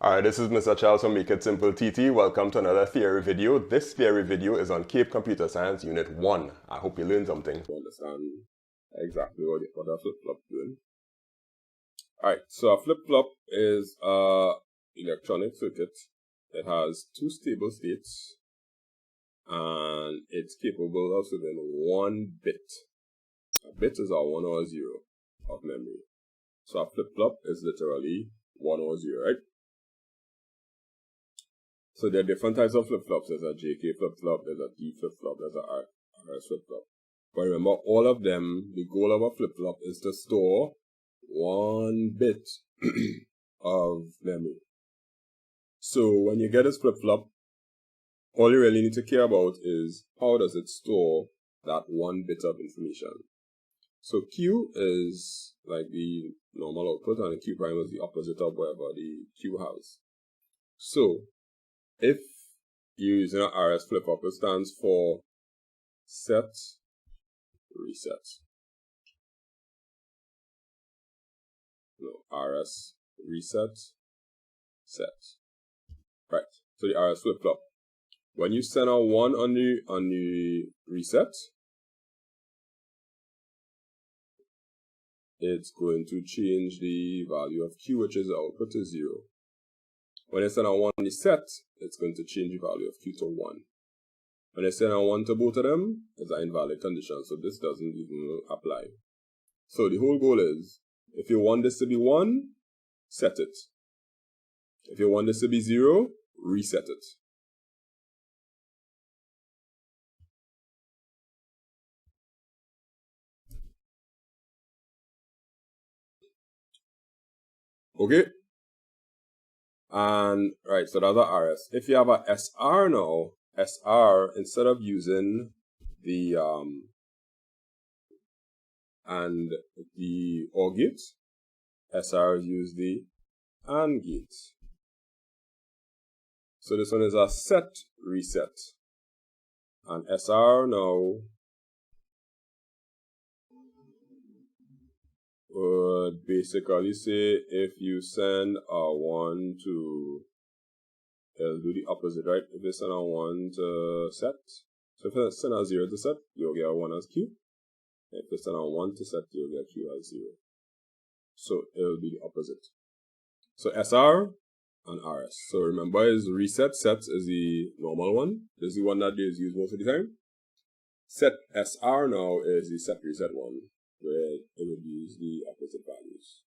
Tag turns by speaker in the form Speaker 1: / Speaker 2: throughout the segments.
Speaker 1: Alright, this is Mr. Charles from makeITsimpleTT. Welcome to another theory video. This theory video is on Cape Computer Science Unit 1. I hope you learned something to understand exactly what a flip-flop is doing. Alright, so a flip-flop is an electronic circuit. It has two stable states and it's capable of serving one bit. A bit is a 1 or a 0 of memory. So a flip-flop is literally 1 or 0, right? So there are different types of flip-flops. There's a JK flip-flop, there's a D flip-flop, there's a RS flip-flop. But remember, all of them, the goal of a flip-flop is to store one bit of memory. So when you get this flip-flop, all you really need to care about is how does it store that one bit of information. So Q is like the normal output and the Q prime is the opposite of whatever the Q has. So if you're using an RS flip-flop, it stands for set, reset. No, RS, reset, set. Right, so the RS flip-flop. When you send a 1 on the reset, it's going to change the value of Q, which is the output, to 0. When you send a 1 on the set, it's going to change the value of Q to 1. When you send a 1 to both of them, it's an invalid condition, so this doesn't even apply. So the whole goal is, if you want this to be 1, set it. If you want this to be 0, reset it. Okay? And, right, so that's a RS. If you have a SR now, SR, instead of using the, and the OR gate, SR use the AND gate. So this one is a set reset. And SR now would basically say if you send a 1 to, it'll do the opposite, right? If you send a 1 to set, so if you send a 0 to set, you'll get a 1 as Q. If you send a 1 to set, you'll get Q as 0. So it'll be the opposite. So SR and RS. So remember, is reset, set is the normal one. This is the one that is used most of the time. Set SR now is the set reset one, where it would use the opposite values.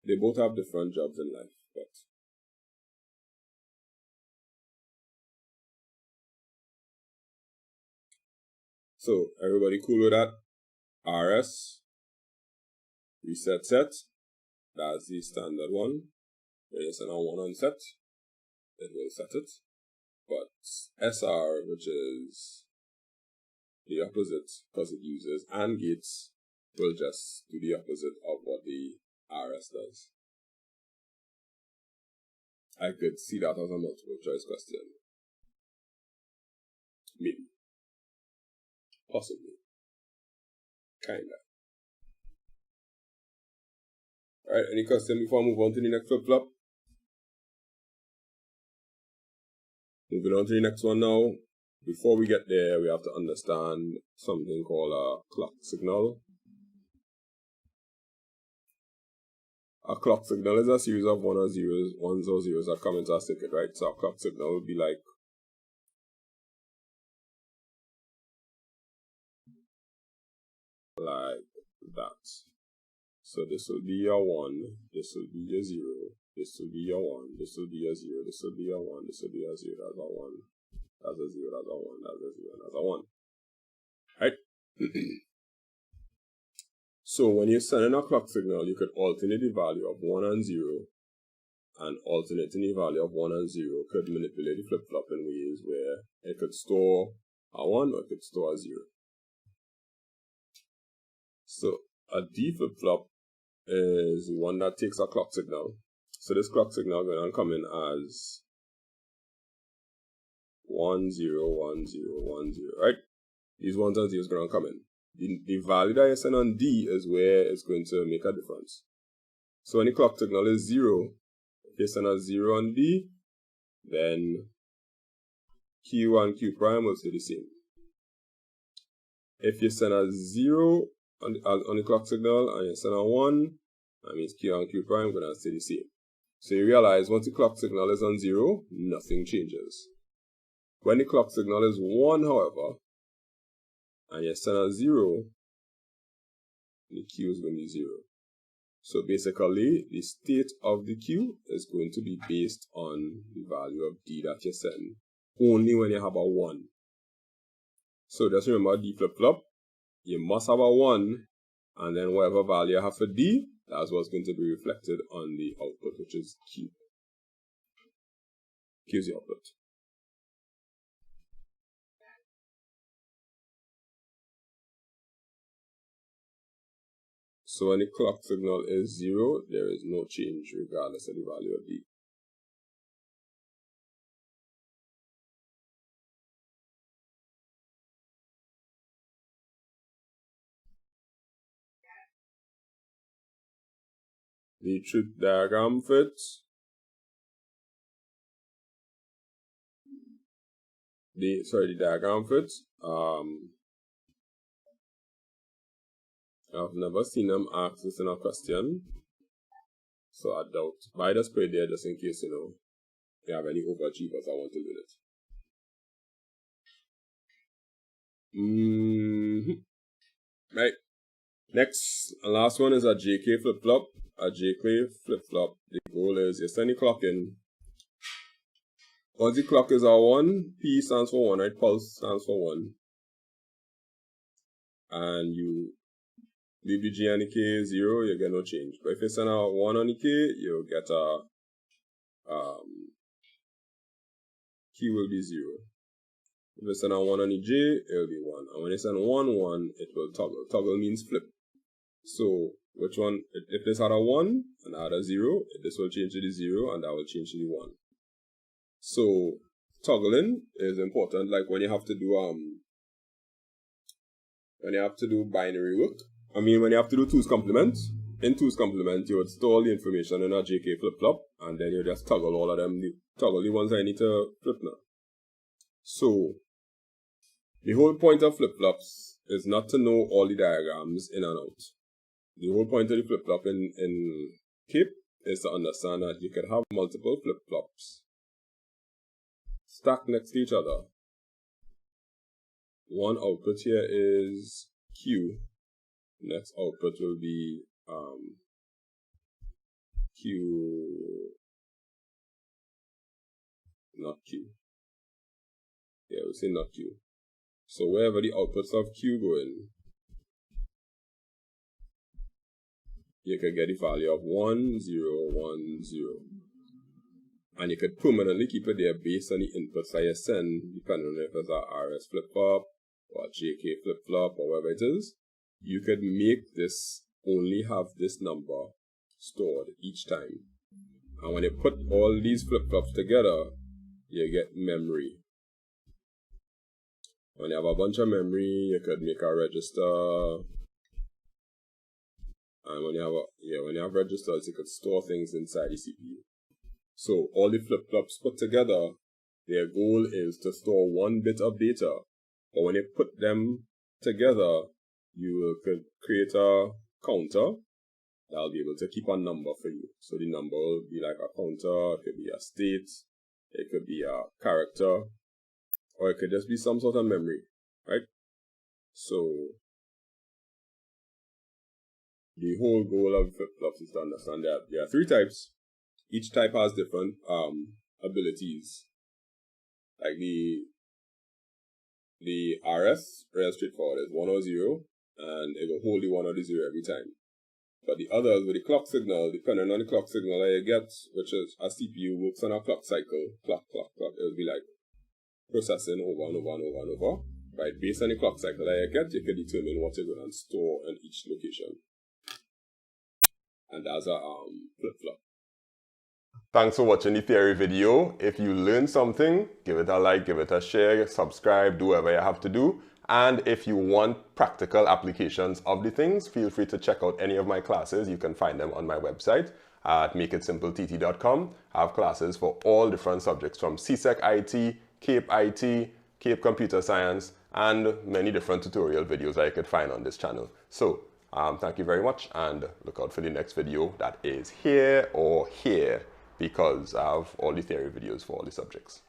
Speaker 1: They both have different jobs in life, but so everybody cool with that? RS, reset set, that's the standard one. When you send a 1 on set, it will set it. But SR, which is the opposite, because it uses AND gates, will just do the opposite of what the RS does. I could see that as a multiple choice question. Maybe. Possibly. Kinda. Alright, any question before I move on to the next flip-flop? Moving on to the next one now. Before we get there, we have to understand something called a clock signal. A clock signal is a series of ones or zeros that come into a circuit, right? So a clock signal would be like that. So this will be your 1, this will be your 0, this will be your 1, this will be your 0, this will be your 1, this will be your 0, that's a 1, that's a 0, that's a 1, that's a 0, that's a 1. Right? So when you're sending a clock signal, you could alternate the value of 1 and 0, and alternating the value of 1 and 0 could manipulate the flip-flop in ways where it could store a 1 or it could store a 0. So a D flip-flop is one that takes a clock signal. So this clock signal is going to come in as 1 0 1 0 1 0, right? These 1s and 0s are going to come in. The value that you send on D is where it's going to make a difference. So when the clock signal is 0, if you send a 0 on D, then Q and Q prime will stay the same. If you send a 0 on the clock signal and you send a 1, that means Q and Q prime are going to stay the same. So you realize once the clock signal is on 0, nothing changes. When the clock signal is 1, however, and you send a 0, the Q is going to be 0. So basically, the state of the Q is going to be based on the value of D that you send, only when you have a 1. So just remember D flip-flop, you must have a 1, and then whatever value you have for D, that's what's going to be reflected on the output, which is Q. Q is the output. So when the clock signal is 0, there is no change regardless of the value of D. The truth diagram fits. The diagram fits. I've never seen them ask this in a question, so I doubt. But I just put it there just in case, you have any overachievers I want to do it. Right. Next and last one is a JK flip-flop. A JK flip-flop, the goal is you send the clock in. Once the clock is a 1, P stands for 1, right? Pulse stands for 1. And you leave the G and the K 0, you get no change. But if you send a 1 on the K, you'll get a Q will be 0. If you send a 1 on the J, it'll be 1. And when you send 1, 1, it will toggle. Toggle means flip. So, which one? If this had a 1 and I had a 0, this will change to the 0 and that will change to the 1. So, toggling is important, like when you have to do binary work. I mean, when you have to do 2's complement, in 2's complement, you would store all the information in a JK flip-flop, and then you just toggle all of them, toggle the ones I need to flip now. So, the whole point of flip-flops is not to know all the diagrams in and out. The whole point of the flip-flop in CAPE is to understand that you could have multiple flip-flops stacked next to each other. One output here is Q. Next output will be Q, not Q. Yeah, we'll say not Q. So wherever the outputs of Q go in, you can get the value of 1, 0, 1, 0. And you could permanently keep it there based on the inputs that you send, depending on if it's a RS flip-flop or a JK flip-flop or whatever it is. You could make this only have this number stored each time. And when you put all these flip-flops together, you get memory. When you have a bunch of memory, you could make a register. And when you have registers, you could store things inside the CPU. So all the flip-flops put together, their goal is to store 1 bit of data. But when you put them together, you could create a counter that'll be able to keep a number for you. So the number will be like a counter, it could be a state, it could be a character, or it could just be some sort of memory, right? So the whole goal of flip-flops is to understand that there are 3 types. Each type has different abilities. Like the RS, very straightforward, is 1 or 0, and it will hold the 1 or the 0 every time. But the others, with the clock signal, depending on the clock signal that you get, which is a CPU works on a clock cycle, clock, it will be like processing over and over and over and over. Right? Based on the clock cycle that you get, you can determine what you're going to store in each location. And that's a flip-flop. Thanks for watching the theory video. If you learned something, give it a like, give it a share, subscribe, do whatever you have to do.
Speaker 2: And if you want practical applications of the things, feel free to check out any of my classes. You can find them on my website at makeITsimpleTT.com. I have classes for all different subjects from CSEC IT, CAPE IT, CAPE Computer Science, and many different tutorial videos that you could find on this channel. So thank you very much, and look out for the next video that is here or here, because I have all the theory videos for all the subjects.